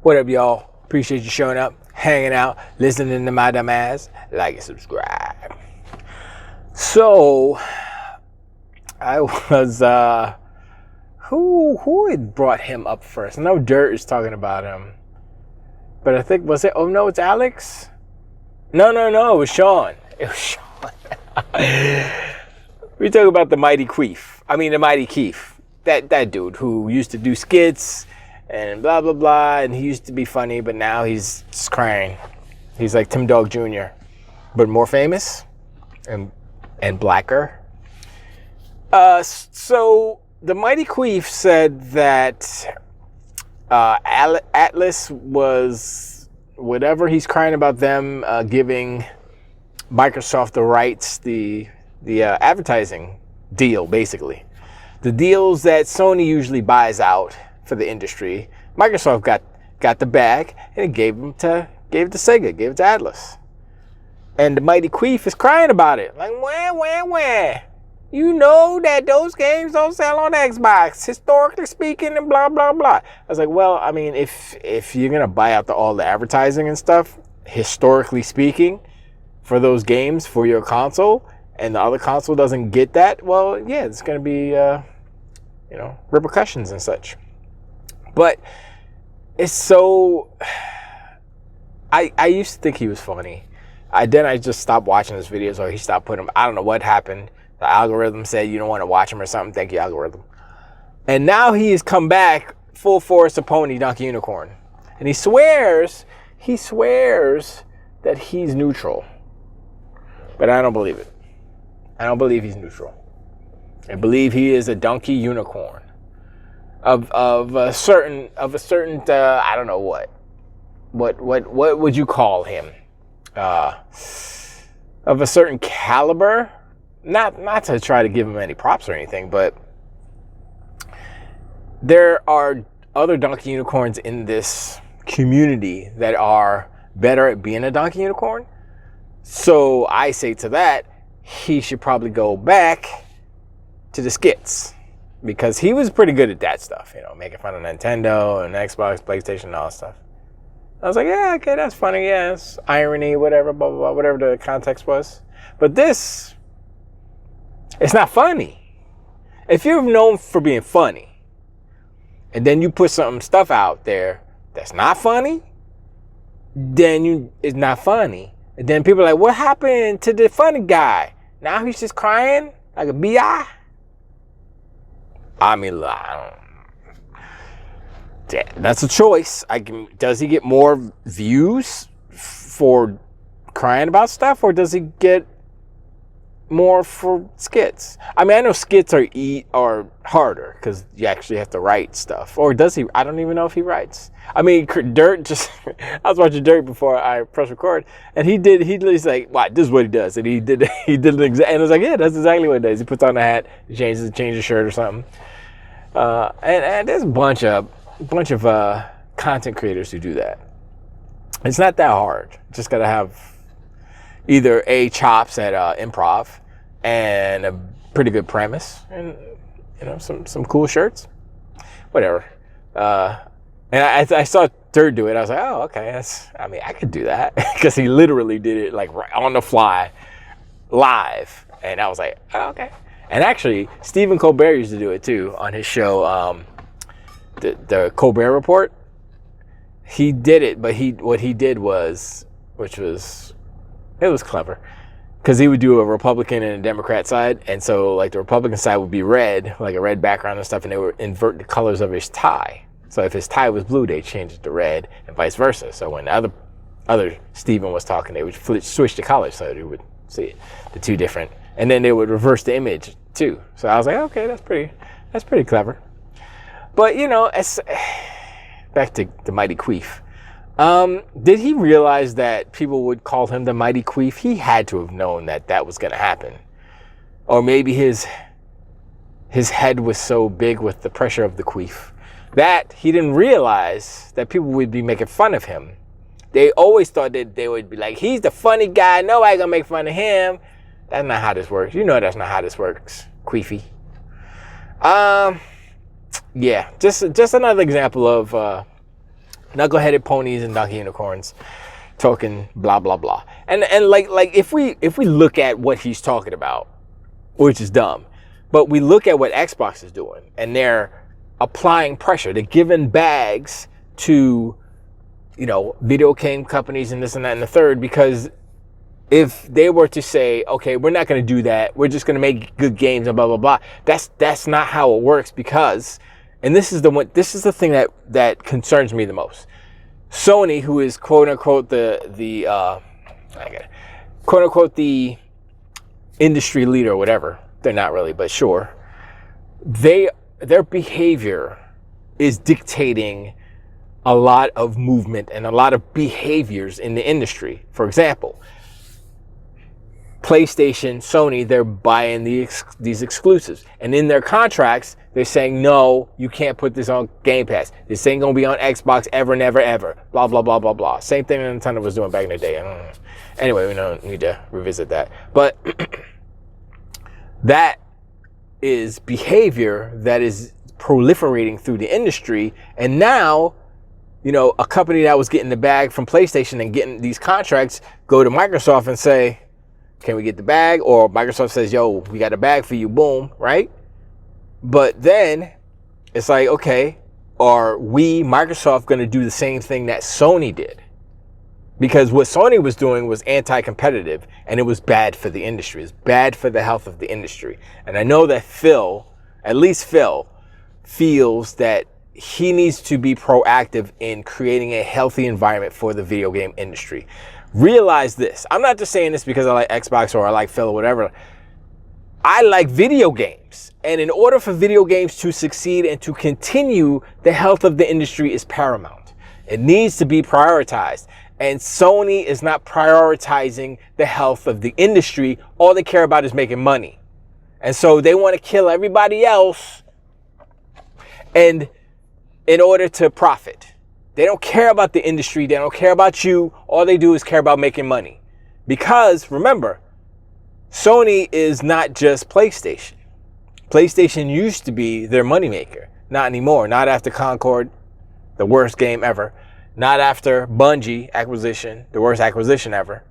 What up, y'all? Appreciate you showing up, hanging out, listening to my dumb ass. Like and subscribe. So, I was, who had brought him up first? I know Dirt is talking about him. But I think, was it, oh no, it's Alex? No, it was Sean. It was Sean. We talk about the Mighty Keef. That dude who used to do skits and blah, blah, blah. And he used to be funny, but now he's just crying. He's like Tim Dog Jr., but more famous and blacker. So the Mighty Queef said that Atlas was whatever he's crying about them giving Microsoft the rights, the advertising deal, basically. The deals that Sony usually buys out for the industry, Microsoft got the bag and it gave it to Sega, gave it to Atlas. And the Mighty Queef is crying about it. Like, wah. You know that those games don't sell on Xbox, historically speaking, and blah, blah, blah. I was like, well, I mean, if you're going to buy out all the advertising and stuff, historically speaking, for those games for your console, and the other console doesn't get that, well, yeah, it's going to be, repercussions and such. But it's so... I used to think he was funny. Then I just stopped watching his videos, or he stopped putting them. I don't know what happened. The algorithm said you don't want to watch him or something. Thank you, algorithm. And now he has come back full force to Pony Donkey Unicorn. And he swears that he's neutral. But I don't believe it. I don't believe he's neutral. I believe he is a donkey unicorn of a certain I don't know what would you call him? Of a certain caliber. Not to try to give him any props or anything, but there are other donkey unicorns in this community that are better at being a donkey unicorn. So I say to that, he should probably go back to the skits, because he was pretty good at that stuff, making fun of Nintendo and Xbox, PlayStation, and all that stuff. I was like, yeah, okay, that's funny, yes, irony, whatever, blah, blah, blah, whatever the context was. But this... it's not funny. If you're known for being funny, and then you put stuff out there that's not funny, then it's not funny. And then people are like, what happened to the funny guy? Now he's just crying like a B.I.? I mean, that's a choice. Does he get more views for crying about stuff, or does he get more for skits? I mean, I know skits are harder because you actually have to write stuff. Or does he? I don't even know if he writes. I mean, Dirt I was watching Dirt before I pressed record, and he's like, "What? This is what he does," and he did an exact. And I was like, "Yeah, that's exactly what he does." He puts on a hat, he changes his shirt or something. And there's a bunch of content creators who do that. It's not that hard. Just gotta have either chops at improv and a pretty good premise, and some cool shirts, whatever. And I saw Dirt do it. I was like, oh, okay. I could do that, because he literally did it like right on the fly, live, and I was like, oh, okay. And actually, Stephen Colbert used to do it too on his show, the Colbert Report. He did it, but what he did was, it was clever, because he would do a Republican and a Democrat side, and so like the Republican side would be red, like a red background and stuff, and they would invert the colors of his tie. So if his tie was blue, they changed it to red, and vice versa. So when the other Stephen was talking, they would switch the colors so you would see the two different, and then they would reverse the image too. So I was like, okay, that's pretty clever. But back to the Mighty Queef. Did he realize that people would call him the Mighty Queef? He had to have known that was going to happen. Or maybe his head was so big with the pressure of the queef that he didn't realize that people would be making fun of him. They always thought that they would be like, he's the funny guy, nobody gonna make fun of him. That's not how this works. You know that's not how this works, Queefy. Yeah, just another example of knuckleheaded ponies and donkey unicorns talking blah blah blah. And like if we look at what he's talking about, which is dumb, but we look at what Xbox is doing, and they're applying pressure. They're giving bags to, you know, video game companies and this and that and the third, because if they were to say, okay, we're not going to do that, we're just going to make good games and blah blah blah, that's not how it works. Because, and this is the thing that concerns me the most. Sony, who is quote unquote the industry leader or whatever, they're not really, but sure, their behavior is dictating a lot of movement and a lot of behaviors in the industry. For example, PlayStation, Sony, they're buying these exclusives. And in their contracts, they're saying, no, you can't put this on Game Pass. This ain't going to be on Xbox ever, never, ever. Blah, blah, blah, blah, blah. Same thing Nintendo was doing back in the day. I don't know. Anyway, we don't need to revisit that. But that is behavior that is proliferating through the industry. And now, you know, a company that was getting the bag from PlayStation and getting these contracts go to Microsoft and say, can we get the bag? Or Microsoft says, yo, we got a bag for you. Boom, right? But then it's like, okay, are we, Microsoft, going to do the same thing that Sony did? Because what Sony was doing was anti-competitive, and it was bad for the industry. It's bad for the health of the industry. And I know that Phil, at least Phil, feels that he needs to be proactive in creating a healthy environment for the video game industry. Realize this. I'm not just saying this because I like Xbox or I like Phil or whatever. I like video games. And in order for video games to succeed and to continue, the health of the industry is paramount. It needs to be prioritized. And Sony is not prioritizing the health of the industry. All they care about is making money. And so they want to kill everybody else and in order to profit. They don't care about the industry. They don't care about you. All they do is care about making money. Because remember, Sony is not just PlayStation. PlayStation used to be their moneymaker. Not anymore. Not after Concord, the worst game ever. Not after Bungie acquisition, the worst acquisition ever.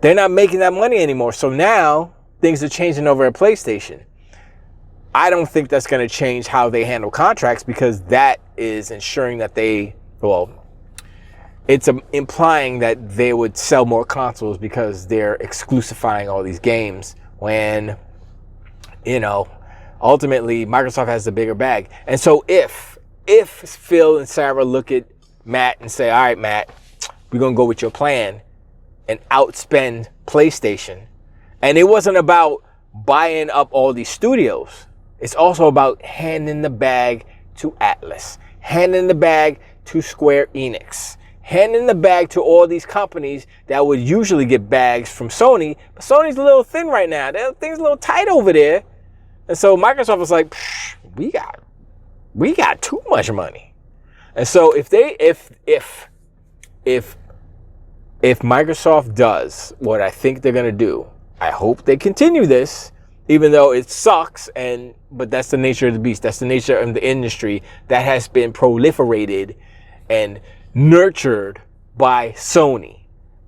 They're not making that money anymore. So now things are changing over at PlayStation. I don't think that's going to change how they handle contracts, because that is ensuring that it's implying that they would sell more consoles because they're exclusifying all these games when, you know, ultimately Microsoft has the bigger bag. And so if Phil and Sarah look at Matt and say, all right, Matt, we're going to go with your plan and outspend PlayStation. And it wasn't about buying up all these studios. It's also about handing the bag to Atlas, handing the bag to Square Enix, handing the bag to all these companies that would usually get bags from Sony. But Sony's a little thin right now. Things a little tight over there. And so Microsoft was like, we got too much money. And so if Microsoft does what I think they're going to do, I hope they continue this, even though it sucks, but that's the nature of the beast. That's the nature of the industry that has been proliferated and nurtured by Sony,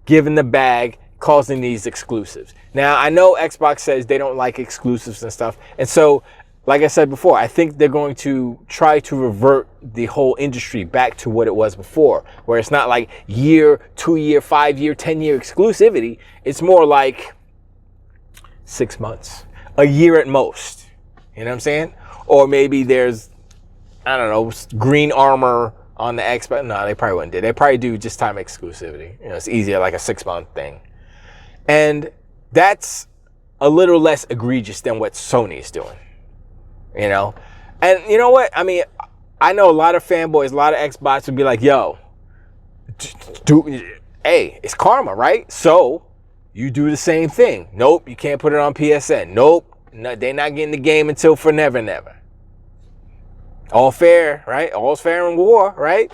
giving the bag, causing these exclusives. Now, I know Xbox says they don't like exclusives and stuff. And so, like I said before, I think they're going to try to revert the whole industry back to what it was before, where it's not like year, 2-year, 5-year, 10-year exclusivity. It's more like 6 months. A year at most, you know what I'm saying? Or maybe there's, I don't know, green armor on the Xbox. No, they probably wouldn't do. They probably do just time exclusivity. You know, it's easier, like a 6-month thing. And that's a little less egregious than what Sony is doing, you know? And you know what? I mean, I know a lot of fanboys, a lot of Xbox would be like, yo, hey, it's karma, right? So you do the same thing. Nope, you can't put it on PSN. Nope, no, they're not getting the game until forever, never. All fair, right? All's fair in war, right?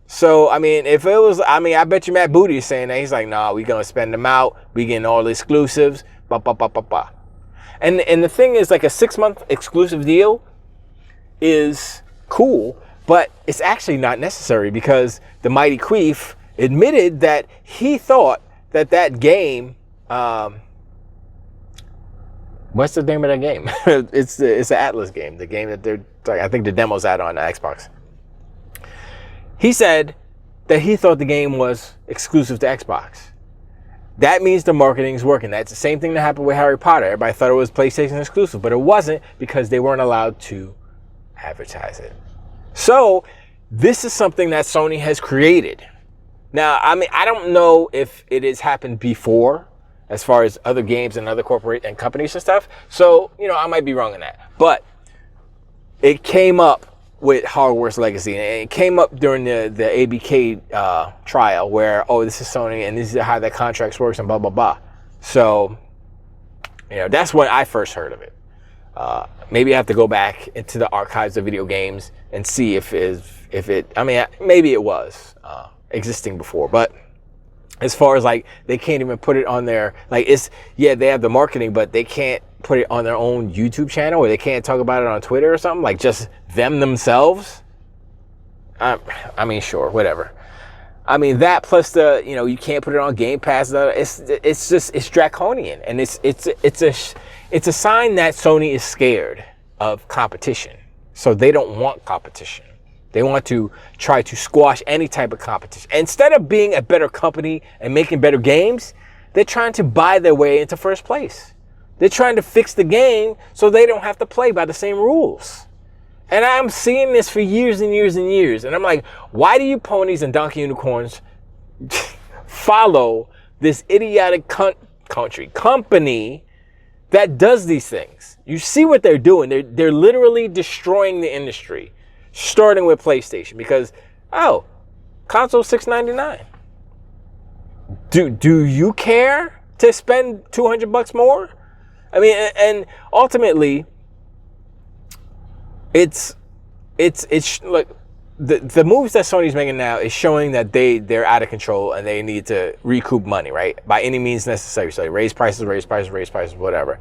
So, I mean, if it was, I mean, I bet you Matt Booty is saying that. He's like, nah, we going to spend them out. We getting all the exclusives. And the thing is, like, a 6-month exclusive deal is cool But it's actually not necessary because the Mighty Queef admitted that he thought that that game, what's the name of that game? it's the Atlas game, the game that I think the demo's out on Xbox. He said that he thought the game was exclusive to Xbox. That means the marketing is working. That's the same thing that happened with Harry Potter. Everybody thought it was PlayStation exclusive, but it wasn't because they weren't allowed to advertise it. So this is something that Sony has created. Now, I mean, I don't know if it has happened before as far as other games and other corporate and companies and stuff. So, you know, I might be wrong in that. But it came up with Hogwarts Legacy, and it came up during the ABK trial where, oh, this is Sony and this is how that contracts works and blah, blah, blah. So, you know, that's when I first heard of it. Maybe I have to go back into the archives of video games and see if it, I mean, maybe it was existing before, but as far as like, they can't even put it on their, like, it's, yeah, they have the marketing, but they can't put it on their own YouTube channel, or they can't talk about it on Twitter or something, like just them themselves. I mean, sure, whatever. I mean, that plus the, you know, you can't put it on Game Pass. It's just, it's draconian, and it's a sign that Sony is scared of competition. So they don't want competition. They want to try to squash any type of competition. Instead of being a better company and making better games, they're trying to buy their way into first place. They're trying to fix the game so they don't have to play by the same rules. And I'm seeing this for years and years and years. And I'm like, why do you ponies and donkey unicorns follow this idiotic company that does these things? You see what they're doing. They're literally destroying the industry, starting with PlayStation, because, oh, console $699. Do you care to spend $200 more? I mean, and ultimately, it's like the moves that Sony's making now is showing that they're out of control and they need to recoup money, right? By any means necessary. So they raise prices, whatever.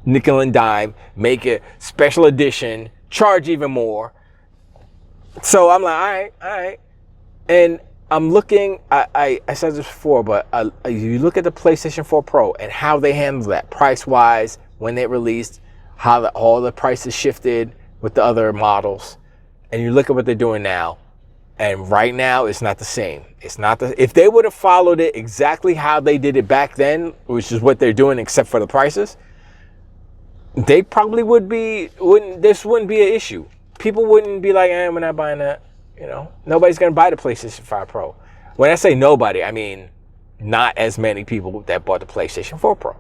Nickel and dime, make it special edition, charge even more. So I'm like, all right. And I'm looking, I said this before, but you look at the PlayStation 4 Pro and how they handle that price-wise when it released, how all the prices shifted with the other models, and you look at what they're doing now, and right now it's not the same. It's not if they would have followed it exactly how they did it back then, which is what they're doing except for the prices, they probably this wouldn't be an issue. People wouldn't be like, we're not buying that. You know, nobody's going to buy the PlayStation 5 Pro. When I say nobody, I mean not as many people that bought the PlayStation 4 Pro.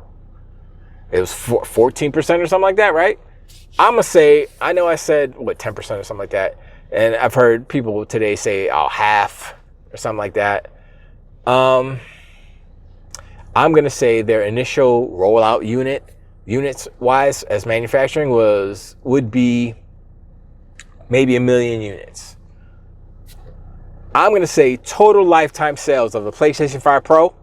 It was 14% or something like that, right? I'm going to say, I know I said, 10% or something like that. And I've heard people today say, half or something like that. I'm going to say their initial rollout units-wise as manufacturing would be maybe 1 million units. I'm going to say total lifetime sales of the PlayStation 5 Pro,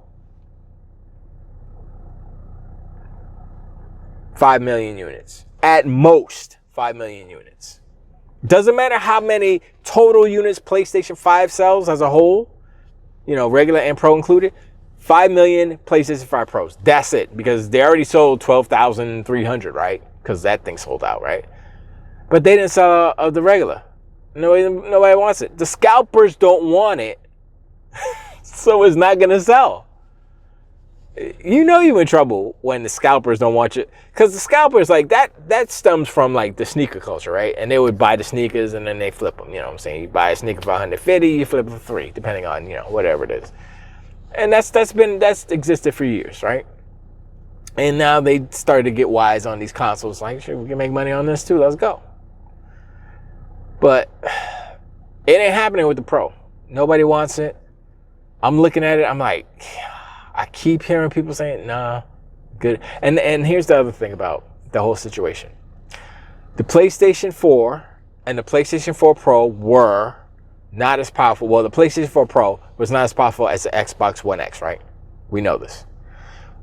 5 million units. At most, 5 million units. Doesn't matter how many total units PlayStation 5 sells as a whole, you know, regular and Pro included, 5 million PlayStation 5 Pros. That's it, because they already sold 12,300, right? Because that thing sold out, right? But they didn't sell the regular. Nobody wants it. The scalpers don't want it, so it's not going to sell. You know you're in trouble when the scalpers don't want you, because the scalpers, like, that stems from, like, the sneaker culture, right? And they would buy the sneakers and then they flip them, you know what I'm saying? You buy a sneaker for $150, you flip it for $3, depending on, you know, whatever it is. And that's existed for years, right? And now they started to get wise on these consoles, like, sure, we can make money on this too, let's go. But it ain't happening with the Pro. Nobody wants it. I'm looking at it, I'm like, I keep hearing people saying, nah, good. And here's the other thing about the whole situation. The PlayStation 4 and the PlayStation 4 Pro were not as powerful. Well, the PlayStation 4 Pro was not as powerful as the Xbox One X, right? We know this.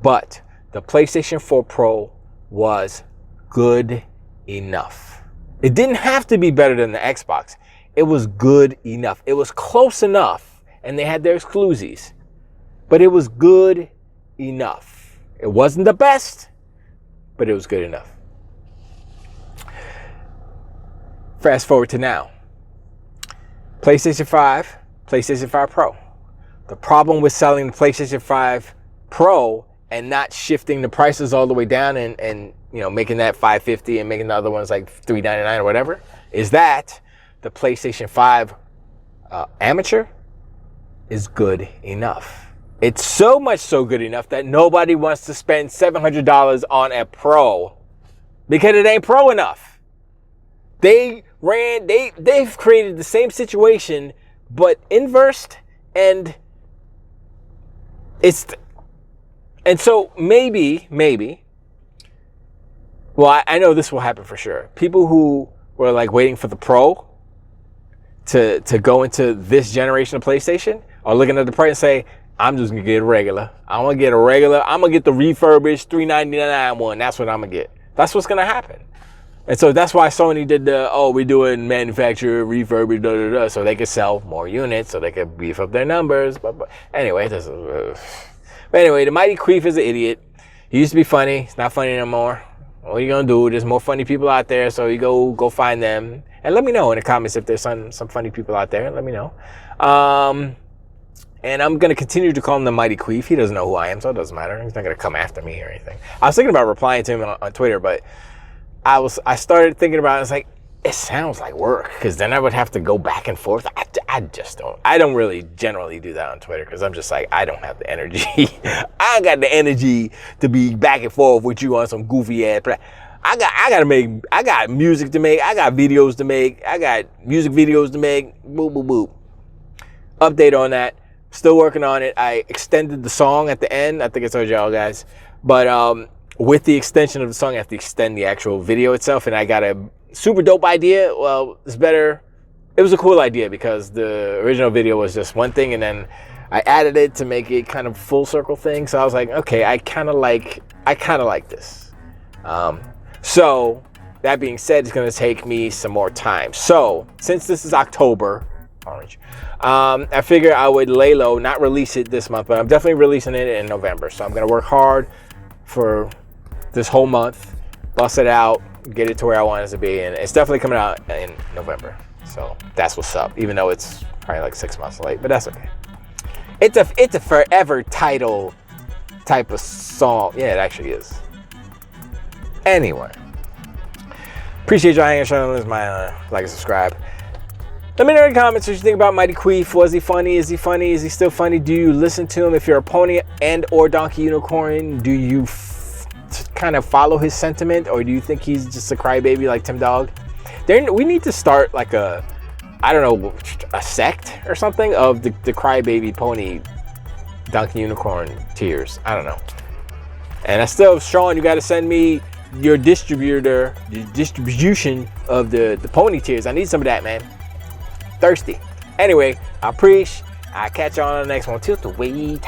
But the PlayStation 4 Pro was good enough. It didn't have to be better than the Xbox. it was good enough. It was close enough, and they had their exclusives, but it was good enough. It wasn't the best, but it was good enough. Fast forward to now. PlayStation 5, PlayStation 5 Pro. The problem with selling the PlayStation 5 Pro and not shifting the prices all the way down and making that $550 and making the other ones like $399 or whatever is that the PlayStation 5 Amateur is good enough. It's so much so good enough that nobody wants to spend $700 on a Pro because it ain't Pro enough. They've created the same situation but inversed, and so maybe, well, I know this will happen for sure. People who were like waiting for the Pro to go into this generation of PlayStation are looking at the price and say, I'm just gonna get a regular. I'm gonna get a regular. I'm gonna get the refurbished $399 one. That's what I'm gonna get. That's what's gonna happen. And so that's why Sony did we're doing manufacturer refurbished, so they could sell more units, so they could beef up their numbers. But anyway, but anyway, the Mighty Queef is an idiot. He used to be funny. He's not funny no more. What are you gonna do? There's more funny people out there, so you go find them. And let me know in the comments if there's some funny people out there. Let me know. And I'm going to continue to call him the Mighty Queef. He doesn't know who I am, so it doesn't matter. He's not going to come after me or anything. I was thinking about replying to him on Twitter, but I started thinking about it. It's like, it sounds like work, because then I would have to go back and forth. I just don't. I don't really generally do that on Twitter, because I'm just like, I don't have the energy. I got the energy to be back and forth with you on some goofy ass. I got music to make. I got videos to make. I got music videos to make. Boop, boop, boop. Update on that. Still working on it. I extended the song at the end. I think I told y'all guys. But with the extension of the song, I have to extend the actual video itself. And I got a super dope idea. Well, it's better. It was a cool idea because the original video was just one thing. And then I added it to make it kind of full circle thing. So I was like, okay, I kind of like this. So that being said, it's going to take me some more time. So since this is October, orange, I figure I would lay low, not release it this month, but I'm definitely releasing it in November. So I'm going to work hard for this whole month, bust it out, get it to where I want it to be. And it's definitely coming out in November. So that's what's up, even though it's probably like 6 months late, but that's okay. It's a forever title type of song. Yeah, it actually is. Anyway, appreciate y'all hanging out. This my like and subscribe. Let me know in the comments what you think about Mighty Queef. Was he funny? Is he funny? Is he still funny? Do you listen to him? If you're a pony and or donkey unicorn, do you kind of follow his sentiment, or do you think he's just a crybaby like Tim Dog? We need to start like a sect or something of the crybaby pony donkey unicorn tiers. I don't know. And I still, Sean, you got to send me your distribution of the pony tiers. I need some of that, man. Thirsty. Anyway, I appreciate. I'll catch y'all on the next one. Tilt the weight.